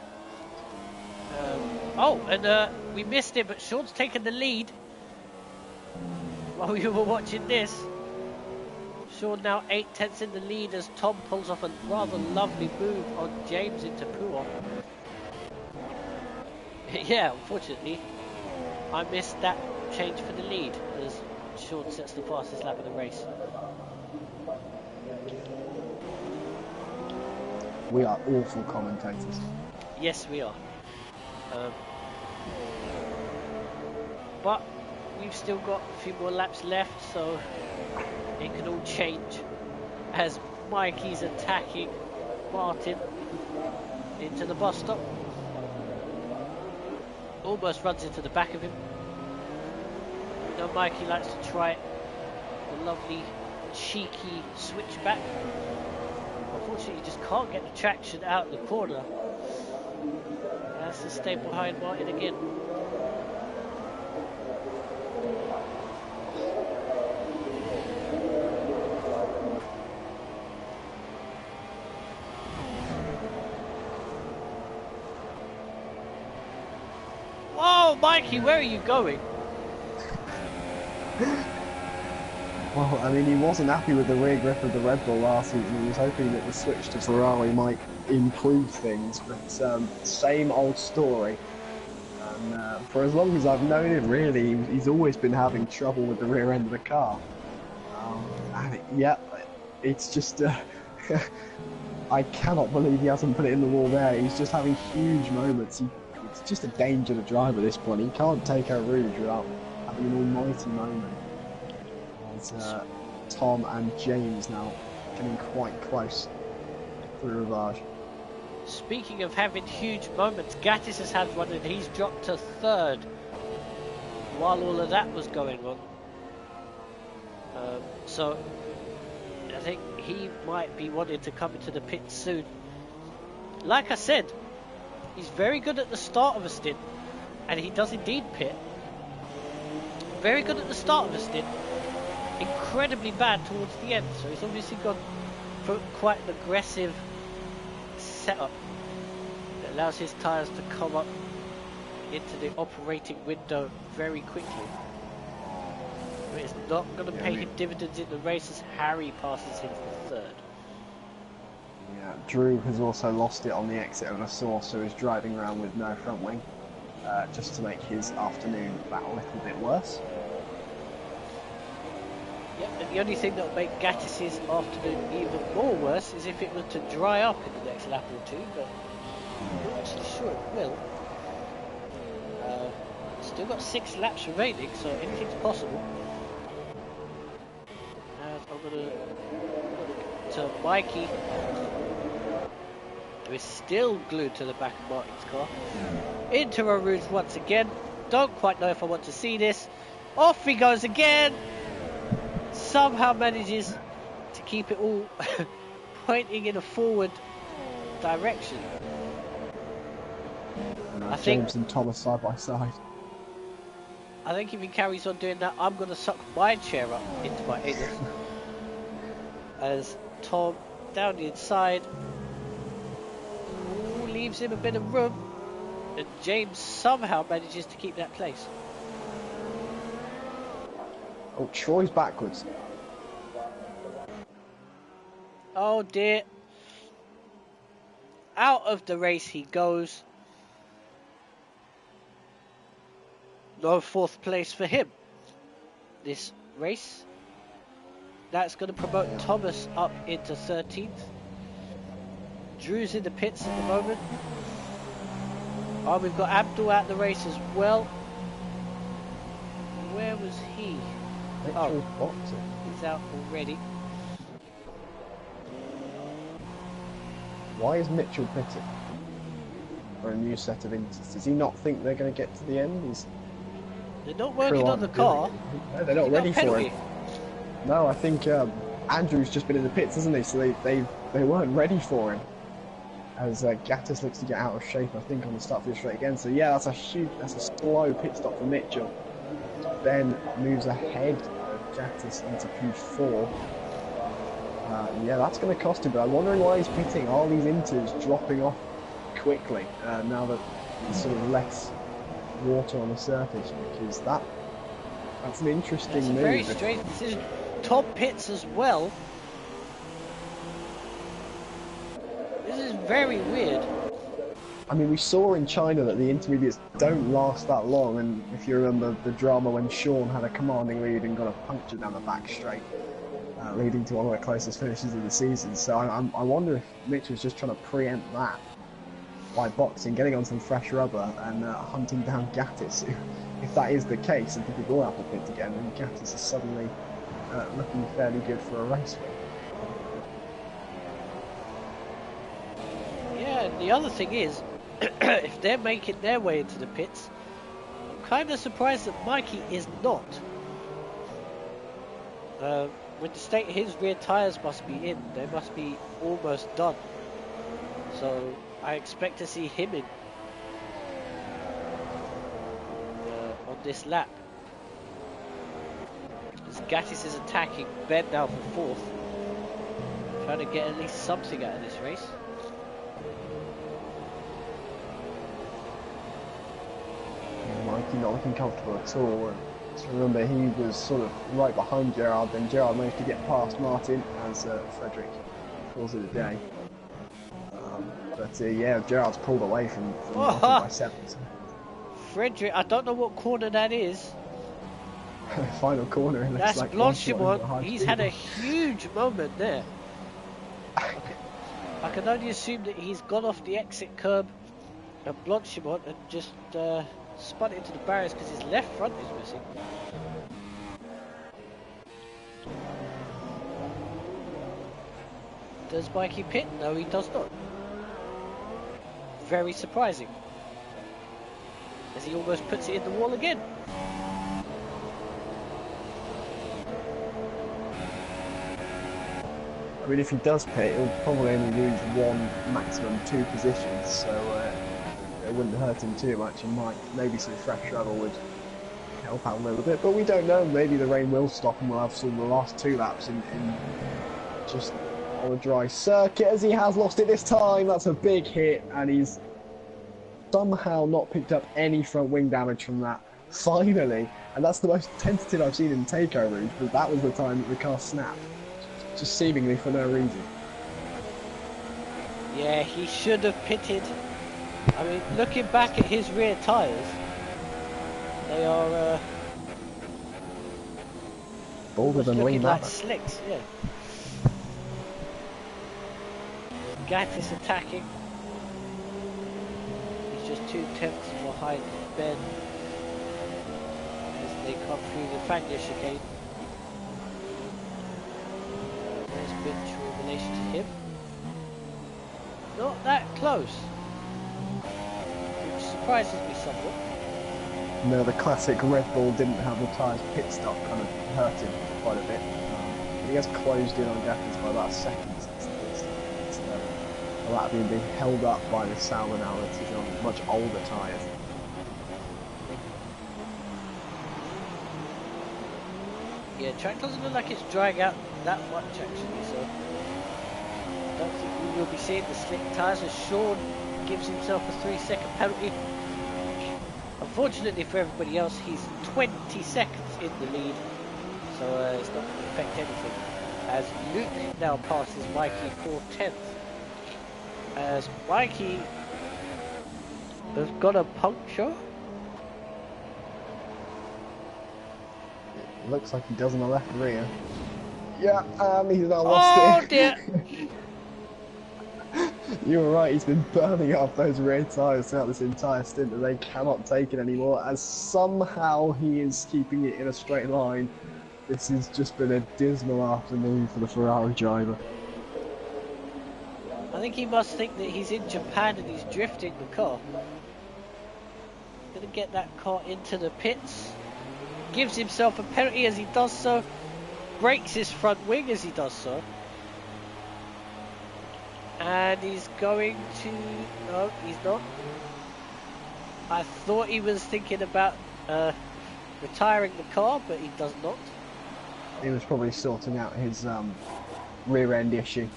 We missed it, but Sean's taken the lead while we were watching this. Sean now 8/10 in the lead as Tom pulls off a rather lovely move on James into Pouon. Yeah, unfortunately, I missed that change for the lead as Sean sets the fastest lap of the race. We are awful commentators. Yes, we are. But we've still got a few more laps left, so it can all change as Mikey's attacking Martin into the bus stop. Almost runs into the back of him. You know, Mikey likes to try the lovely cheeky switchback. Unfortunately, you just can't get the traction out of the corner. He has to stay behind Martin again. Whoa, Mikey, where are you going? Well, I mean, he wasn't happy with the rear grip of the Red Bull last season. He was hoping that the switch to Ferrari might improve things, but same old story. And for as long as I've known him, really, he's always been having trouble with the rear end of the car. It's just... I cannot believe he hasn't put it in the wall there. He's just having huge moments. It's just a danger to drive at this point. He can't take Eau Rouge without having an almighty moment. Tom and James now getting quite close to the Rivage. Speaking of having huge moments, Gatis has had one and he's dropped to 3rd while all of that was going on. So I think he might be wanting to come into the pit soon. Like I said, he's very good at the start of a stint, and he does indeed pit. Very good at the start of a stint, incredibly bad towards the end, so he's obviously gone for quite an aggressive setup that allows his tyres to come up into the operating window very quickly. But it's not going to pay him dividends in the race as Harry passes him for third. Yeah, Drew has also lost it on the exit on a source, so he's driving around with no front wing, just to make his afternoon that little bit worse. Yep, and the only thing that will make Gatis' afternoon even more worse is if it were to dry up in the next lap or two, but I'm not actually sure it will. Still got 6 laps remaining, so anything's possible. And I'm gonna to Mikey, who is still glued to the back of Martin's car. Into a rouge once again. Don't quite know if I want to see this. Off he goes again. Somehow manages to keep it all pointing in a forward direction. I think James and Thomas side by side. I think if he carries on doing that, I'm going to suck my chair up into my anus. As Tom down the inside leaves him a bit of room, and James somehow manages to keep that place. Oh, Troy's backwards. Oh dear. Out of the race he goes. No 4th place for him this race. That's going to promote Thomas up into 13th. Drew's in the pits at the moment. Oh, we've got Abdul out the race as well. Where was he? Oh, boxing. He's out already. Why is Mitchell pitting for a new set of inters? Does he not think they're going to get to the end? They're not working on the car. No, they're not ready for it. No, I think Andrew's just been in the pits, hasn't he? So they weren't ready for him. As Gatis looks to get out of shape, I think, on the start of the straight again. So yeah, that's a slow pit stop for Mitchell. Ben moves ahead of Gatis into P4. Yeah, that's going to cost him, but I'm wondering why he's pitting. Are these inters dropping off quickly now that there's sort of less water on the surface? Because that's an interesting move. Very strange decision. Tom pits as well. This is very weird. I mean, we saw in China that the intermediates don't last that long, and if you remember the drama when Sean had a commanding lead and got a puncture down the back straight, leading to one of the closest finishes of the season. So I wonder if Mitch was just trying to preempt that by boxing, getting on some fresh rubber and hunting down Gatis. If that is the case, and people go out the pit again, then Gatis is suddenly looking fairly good for a race win. Yeah, and the other thing is, if they're making their way into the pits, I'm kind of surprised that Mikey is not. With the state his rear tyres must be in, they must be almost done. So I expect to see him in on this lap. As Gatis is attacking Ben now for 4th, trying to get at least something out of this race. Mikey not looking comfortable at all. And so remember, he was sort of right behind Gerard, then Gerard managed to get past Martin as Frederick calls it a day. But yeah, Gerard's pulled away from Martin by 7. So. Frederick, I don't know what corner that is. Final corner. That's like Blanchimont. He's had a huge moment there. I can only assume that he's gone off the exit curb at Blanchimont and just spun into the barriers because his left front is missing. Does Mikey pit? No, he does not. Very surprising. As he almost puts it in the wall again. mean, if he does pit, he'll probably only lose one, maximum 2 positions, so it wouldn't hurt him too much. And maybe some fresh rubber would help out a little bit, but we don't know. Maybe the rain will stop and we'll have some of the last 2 laps in just on a dry circuit, as he has lost it this time. That's a big hit, and he's somehow not picked up any front wing damage from that. Finally, and that's the most tentative I've seen in takeovers, but that was the time that the car snapped, just seemingly for no reason. Yeah, he should have pitted. I mean, looking back at his rear tyres, they are bolder than looking lean like leather. slicks, yeah. Gatis attacking. He's just 2 tenths behind Ben as they come through the Fanglia chicane. There's Mitchell in relation to him. Not that close, which surprises me somewhat. No, the classic Red Bull didn't have the tyres pit stop kind of hurt him quite a bit. He has closed in on Gatis by about a second since the pit stop. So that being held up by the Sauber now that he's on much older tyres. Yeah, track doesn't look like it's drying out that much actually, so I don't think we will be seeing the slick tyres as Sean gives himself a 3-second penalty. Unfortunately for everybody else, he's 20 seconds in the lead, so it's not going to affect anything. As Luke now passes Mikey for 10th. As Mikey has got a puncture. It looks like he does on the left rear. Yeah, he's now lost it. Oh dear! You were right, he's been burning up those rear tyres throughout this entire stint, and they cannot take it anymore, as somehow he is keeping it in a straight line. This has just been a dismal afternoon for the Ferrari driver. I think he must think that he's in Japan and he's drifting the car. He's going to get that car into the pits. Gives himself a penalty as he does so. Breaks his front wing as he does so. And he's going to... No, he's not. I thought he was thinking about retiring the car, but he does not. He was probably sorting out his rear end issue.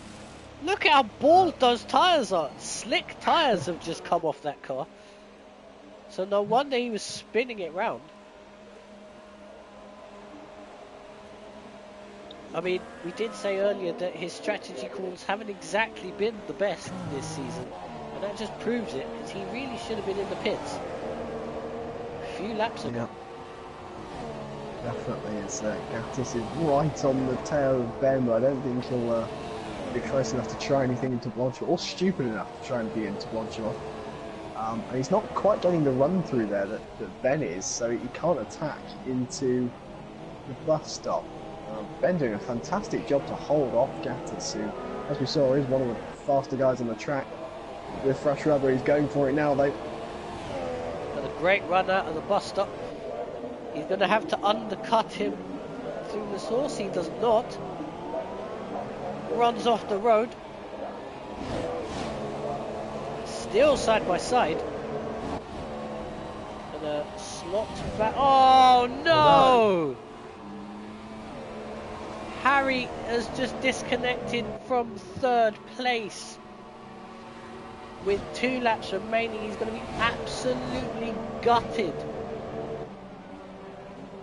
Look at how bald those tyres are. Slick tyres have just come off that car. So no wonder he was spinning it round. I mean, we did say earlier that his strategy calls haven't exactly been the best this season. And that just proves it, because he really should have been in the pits a few laps ago. Yeah. Definitely, Gatis is right on the tail of Ben, but I don't think he'll be close enough to try anything into Blanchard, or stupid enough to try and be into Blanchard. And he's not quite getting the run through there that Ben is, so he can't attack into the bus stop. Ben doing a fantastic job to hold off Gatis, who, as we saw, is one of the faster guys on the track. With fresh rubber, he's going for it now, though. Got a great run out of the bus stop. He's going to have to undercut him through the source. He does not. Runs off the road. Still side by side. And a slot back. Oh no! Harry has just disconnected from 3rd place. With 2 laps remaining, he's going to be absolutely gutted.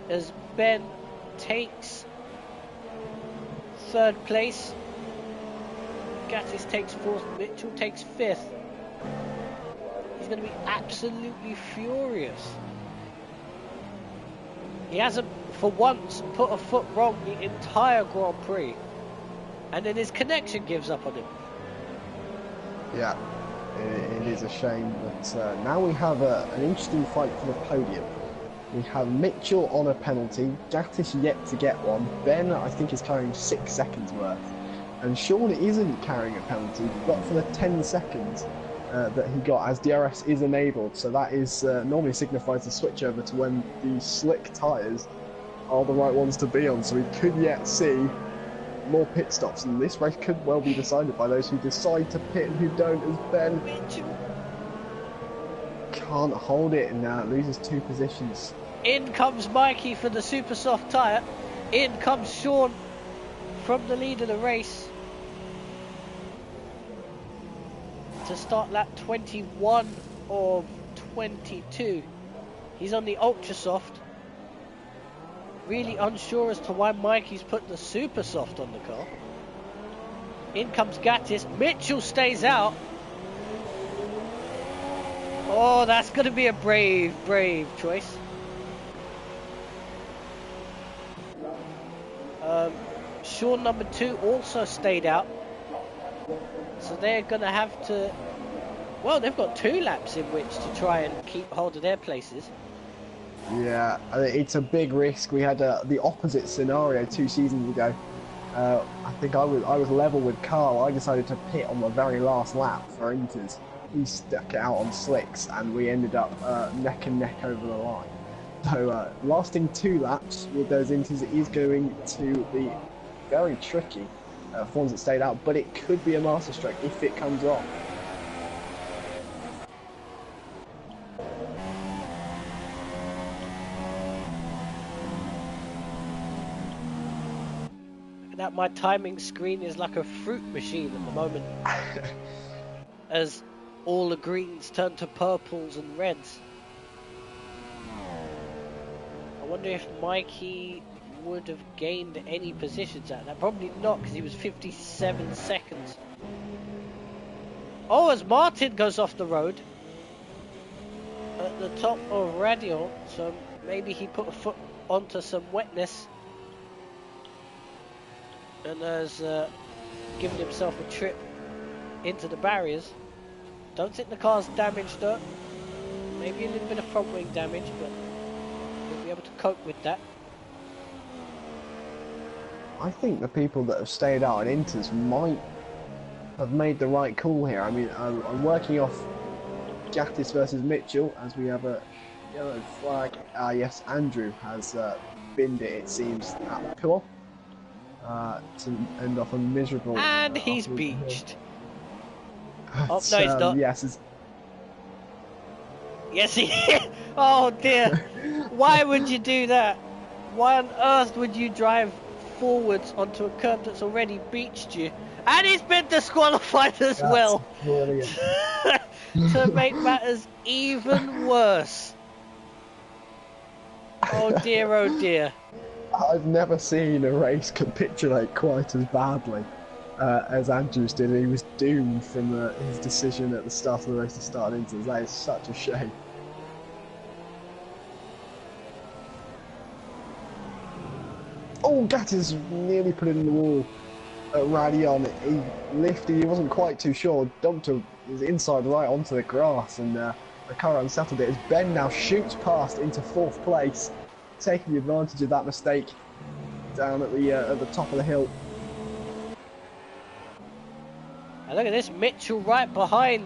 As Ben takes 3rd place. Gatis takes 4th, Mitchell takes 5th. He's going to be absolutely furious. He hasn't, for once, put a foot wrong the entire Grand Prix. And then his connection gives up on him. Yeah, it is a shame, but now we have an interesting fight for the podium. We have Mitchell on a penalty, Gatis yet to get one, Ben I think is carrying 6 seconds worth, and Sean isn't carrying a penalty, but for the 10 seconds that he got, as DRS is enabled, so that is normally signifies the switch over to when the slick tyres are the right ones to be on, so we could yet see more pit stops, and this race could well be decided by those who decide to pit and who don't, as Ben can't hold it and loses 2 positions. In comes Mikey for the super soft tyre. In comes Sean from the lead of the race to start lap 21 of 22. He's on the ultra soft. Really unsure as to why Mikey's put the super soft on the car. In comes Gatis. Mitchell stays out. Oh, that's going to be a brave choice. Sean number 2 also stayed out. So they're going to have to... Well, they've got 2 laps in which to try and keep hold of their places. Yeah, it's a big risk. We had the opposite scenario 2 seasons ago. I think I was level with Carl. I decided to pit on the very last lap for Inters. He stuck it out on slicks, and we ended up neck and neck over the line. So lasting 2 laps with those Inters is going to be very tricky for ones that stayed out, but it could be a masterstroke if it comes off. That my timing screen is like a fruit machine at the moment. As all the greens turn to purples and reds. I wonder if Mikey would have gained any positions at that. Probably not, because he was 57 seconds. Oh, as Martin goes off the road at the top of Radial, so maybe he put a foot onto some wetness and has given himself a trip into the barriers. Don't think the car's damaged though. Maybe a little bit of front wing damage, but we'll be able to cope with that. I think the people that have stayed out at Inters might have made the right call here. I mean, I'm working off Gatis versus Mitchell as we have a yellow flag. Yes, Andrew has binned it seems, at Pillon. To end off a miserable... And he's beached. Oh, no, he's not. Yes, yes, he is. Oh, dear. Why would you do that? Why on earth would you drive forwards onto a curb that's already beached you? And he's been disqualified as well. Brilliant. To make matters even worse. Oh, dear, oh, dear. I've never seen a race capitulate quite as badly as Andrews did. He was doomed from his decision at the start of the race to start into. That is such a shame. Oh, Gatis nearly put it in the wall at Radion. He lifted, he wasn't quite too sure, dumped his inside right onto the grass, and the car unsettled it as Ben now shoots past into 4th place, taking the advantage of that mistake down at the top of the hill. And look at this, Mitchell right behind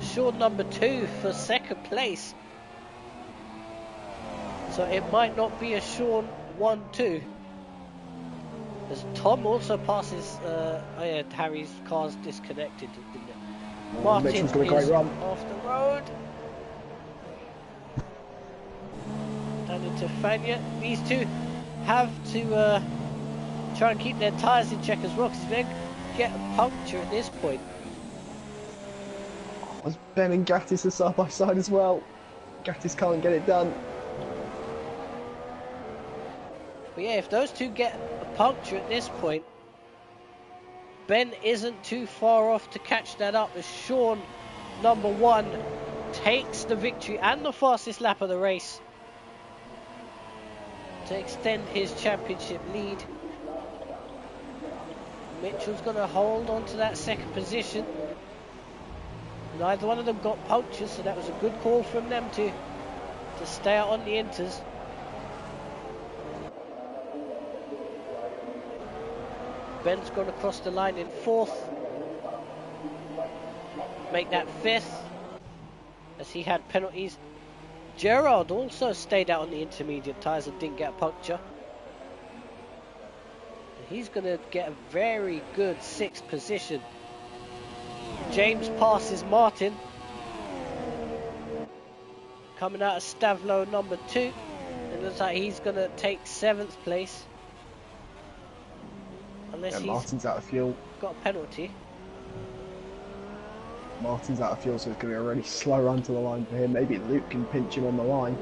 Sean number 2 for 2nd place. So it might not be a Sean 1-2. As Tom also passes, oh yeah, Harry's car's disconnected, didn't it? Martin Mitchell's got a great run off the road. Down into Fania. These two have to try and keep their tyres in check as well, because if they get a puncture at this point. As Ben and Gatis are side by side as well. Gatis can't get it done. But yeah, if those two get a puncture at this point, Ben isn't too far off to catch that up, as Sean number 1 takes the victory and the fastest lap of the race to extend his championship lead. Mitchell's going to hold on to that 2nd position. Neither one of them got punctures, so that was a good call from them to stay out on the Inters. Ben's gone across the line in 4th. Make that 5th, as he had penalties. Gerard also stayed out on the intermediate tyres and didn't get a puncture. he's going to get a very good 6th position. James passes Martin. Coming out of Stavlo number 2. It looks like he's going to take 7th place. Unless he's Martin's out of fuel. Got a penalty. Martin's out of fuel, so it's going to be a really slow run to the line for him. Maybe Luke can pinch him on the line.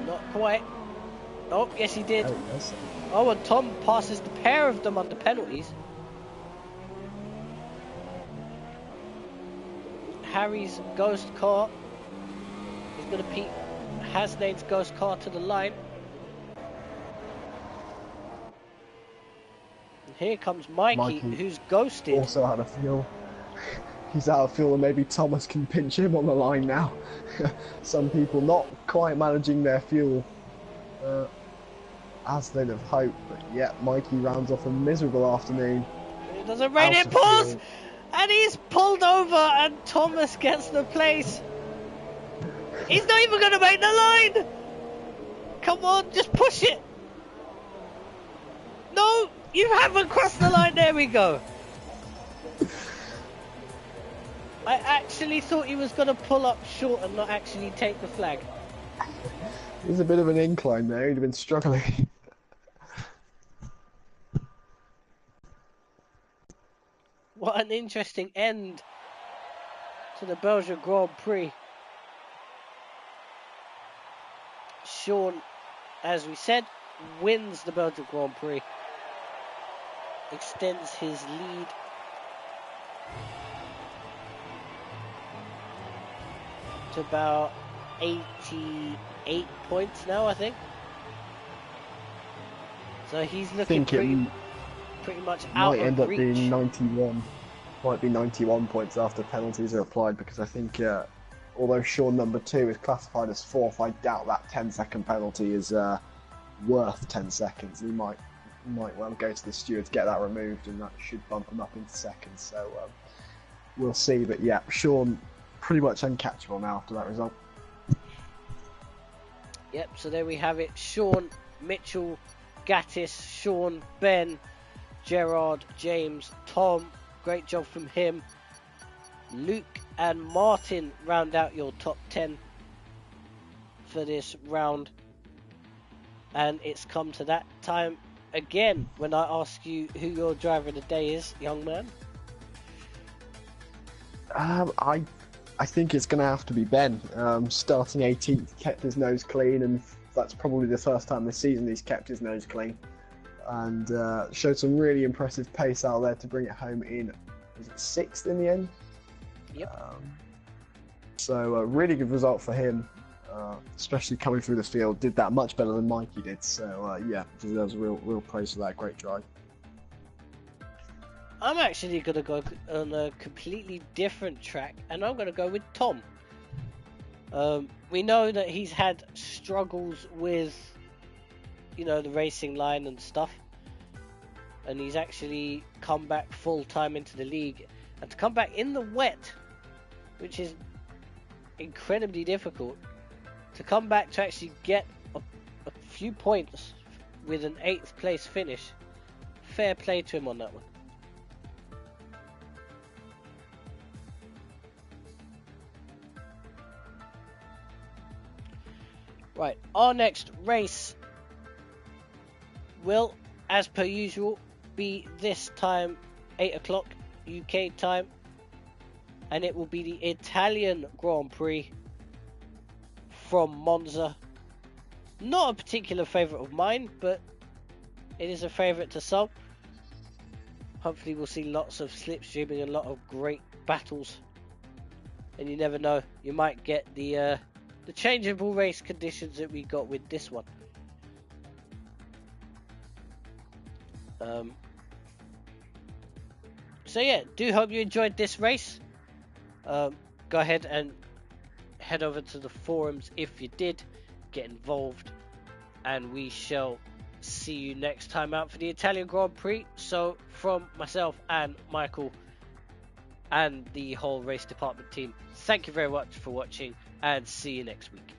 Not quite. Oh, yes he did. Oh, yes. Oh, and Tom passes the pair of them under penalties. Harry's ghost car is going to beat Hasnane's ghost car to the line. And here comes Mikey, who's ghosted. Also out of fuel. He's out of fuel, and maybe Thomas can pinch him on the line now. Some people not quite managing their fuel as they'd have hoped, but yeah, Mikey rounds off a miserable afternoon. It doesn't rain, it pours! And he's pulled over, and Thomas gets the place. He's not even going to make the line! Come on, just push it! No, you haven't crossed the line, there we go. I actually thought he was going to pull up short and not actually take the flag. There's a bit of an incline there, he'd have been struggling. What an interesting end to the Belgian Grand Prix. Sean, as we said, wins the Belgian Grand Prix. Extends his lead. To about 88 points now, I think. So he's looking pretty much out might end of up reach. being 91. Might be 91 points after penalties are applied, because I think although Sean number 2 is classified as 4th, I doubt that 10-second penalty is worth 10 seconds. He might well go to the steward to get that removed, and that should bump him up into seconds. So we'll see. But yeah, Sean pretty much uncatchable now after that result. Yep, so there we have it. Sean, Mitchell, Gatis, Sean, Ben, Gerard, James, Tom, great job from him. Luke and Martin round out your top 10 for this round. And it's come to that time again when I ask you who your driver of the day is, young man. I think it's going to have to be Ben. Starting 18th, kept his nose clean, and that's probably the first time this season he's kept his nose clean. And showed some really impressive pace out there to bring it home in, was it 6th in the end? Yep. So a really good result for him, especially coming through the field. Did that much better than Mikey did. So yeah, deserves real praise for that great drive. I'm actually going to go on a completely different track, and I'm going to go with Tom. We know that he's had struggles with, the racing line and stuff, and he's actually come back full time into the league, and to come back in the wet, which is incredibly difficult, to come back to actually get a few points with an 8th place finish. Fair play to him on that one. Right, our next race will, as per usual, be this time 8 o'clock UK time, and it will be the Italian Grand Prix from Monza. Not a particular favourite of mine, but it is a favourite to some. Hopefully we'll see lots of slipstreaming and a lot of great battles, and you never know, you might get the changeable race conditions that we got with this one. So yeah, do hope you enjoyed this race. Go ahead and head over to the forums if you did. Get involved, and we shall see you next time out for the Italian Grand Prix. So from myself and Michael and the whole race department team, thank you very much for watching, and see you next week.